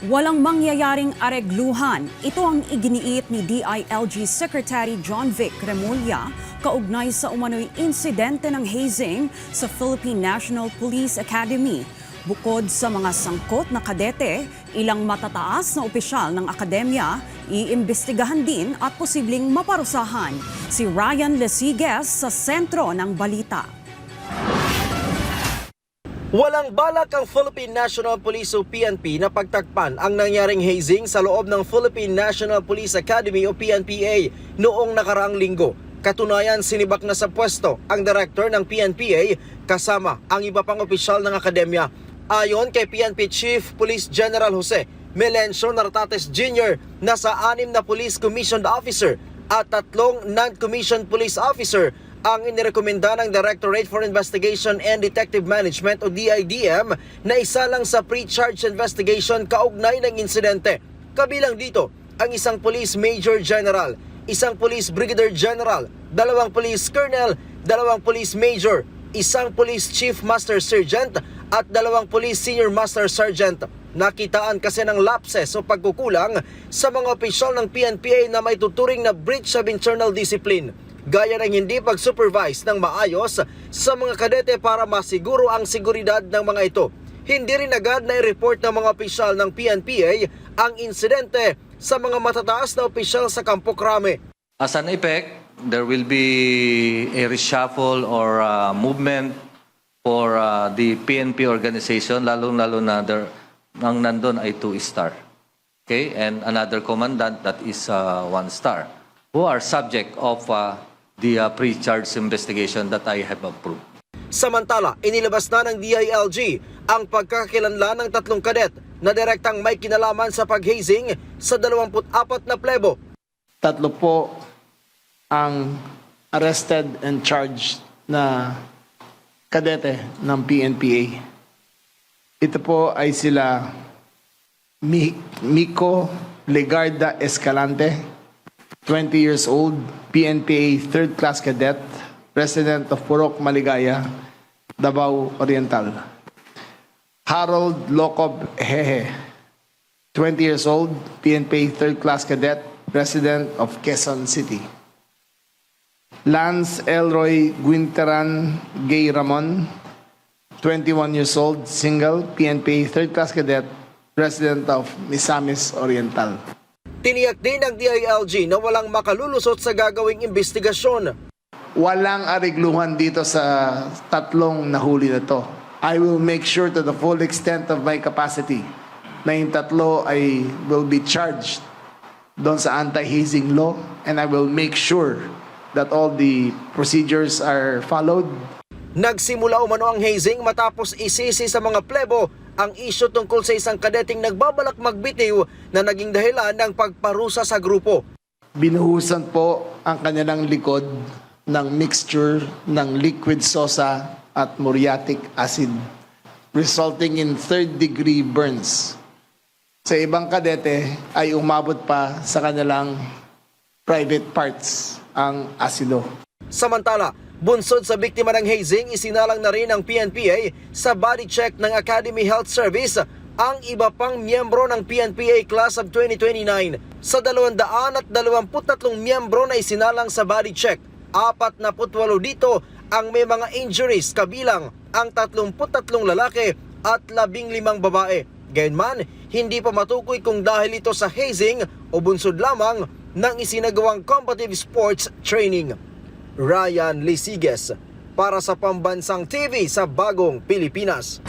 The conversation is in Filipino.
Walang mangyayaring aregluhan. Ito ang iginiit ni DILG Secretary John Vic Remulla kaugnay sa umano'y insidente ng hazing sa Philippine National Police Academy. Bukod sa mga sangkot na kadete, ilang matataas na opisyal ng akademya, iimbestigahan din at posibleng maparusahan. Si Ryan Lesigues sa sentro ng balita. Walang balak ang Philippine National Police o PNP na pagtakpan ang nangyaring hazing sa loob ng Philippine National Police Academy o PNPA noong nakaraang linggo. Katunayan, sinibak na sa pwesto ang director ng PNPA kasama ang iba pang opisyal ng akademya. Ayon kay PNP Chief Police General Jose Melencio Nartates Jr., nasa 6 na Police Commissioned Officer at 3 non-commissioned police officer ang inirekomenda ng Directorate for Investigation and Detective Management o DIDM na isa lang sa pre-charge investigation kaugnay ng insidente. Kabilang dito ang isang Police Major General, isang Police Brigadier General, 2 Police Colonel, 2 Police Major, isang Police Chief Master Sergeant at 2 Police Senior Master Sergeant. Nakitaan kasi ng lapses o pagkukulang sa mga opisyal ng PNPA na may tuturing na breach of internal discipline, gaya ng hindi pag-supervise ng maayos sa mga kadete para masiguro ang seguridad ng mga ito. Hindi rin agad na i-report ng mga opisyal ng PNPA ang insidente sa mga matataas na opisyal sa Campo Crame. As an effect, there will be a reshuffle or movement for the PNP organization, lalo-lalo na ang nandun ay 2-star. Okay? And another commandant that is 1-star, who are subject of the pre-charge investigation that I have approved. Samantala, inilabas na ng DILG ang pagkakakilanlan ng 3 kadet na direktang may kinalaman sa pag-hazing sa 24 na plebo. 3 po ang arrested and charged na kadete ng PNPA. Ito po ay sila Miko Legarda Escalante, 20 years old, PNPA 3rd class cadet, resident of Purok, Maligaya, Davao Oriental. Harold Locob Hehe, 20 years old, PNPA 3rd class cadet, resident of Quezon City. Lance Elroy Guinteran Gay Ramon, 21 years old, single, PNPA 3rd class cadet, resident of Misamis Oriental. Tiniyak din ng DILG na walang makalulusot sa gagawing investigasyon. Walang arigluhan dito sa 3 nahuli na to. I will make sure to the full extent of my capacity na yung 3 ay will be charged doon sa anti-hazing law, and I will make sure that all the procedures are followed. Nagsimula umano ang hazing matapos isisi sa mga plebo ang isyu tungkol sa isang kadeting nagbabalak magbitiw na naging dahilan ng pagparusa sa grupo. Binuhusan po ang kanilang likod ng mixture ng liquid sosa at muriatic acid, resulting in 3rd-degree burns. Sa ibang kadete ay umabot pa sa kanilang private parts ang asido. Samantala, bunsod sa biktima ng hazing, isinalang na rin ng PNPA sa body check ng Academy Health Service ang iba pang miyembro ng PNPA Class of 2029. Sa 223 miyembro na isinalang sa body check, 48 dito ang may mga injuries, kabilang ang 33 lalaki at 15 babae. Gayunman, hindi pa matukoy kung dahil ito sa hazing o bunsod lamang ng isinagawang combative sports training. Ryan Lesigues para sa Pambansang TV sa Bagong Pilipinas.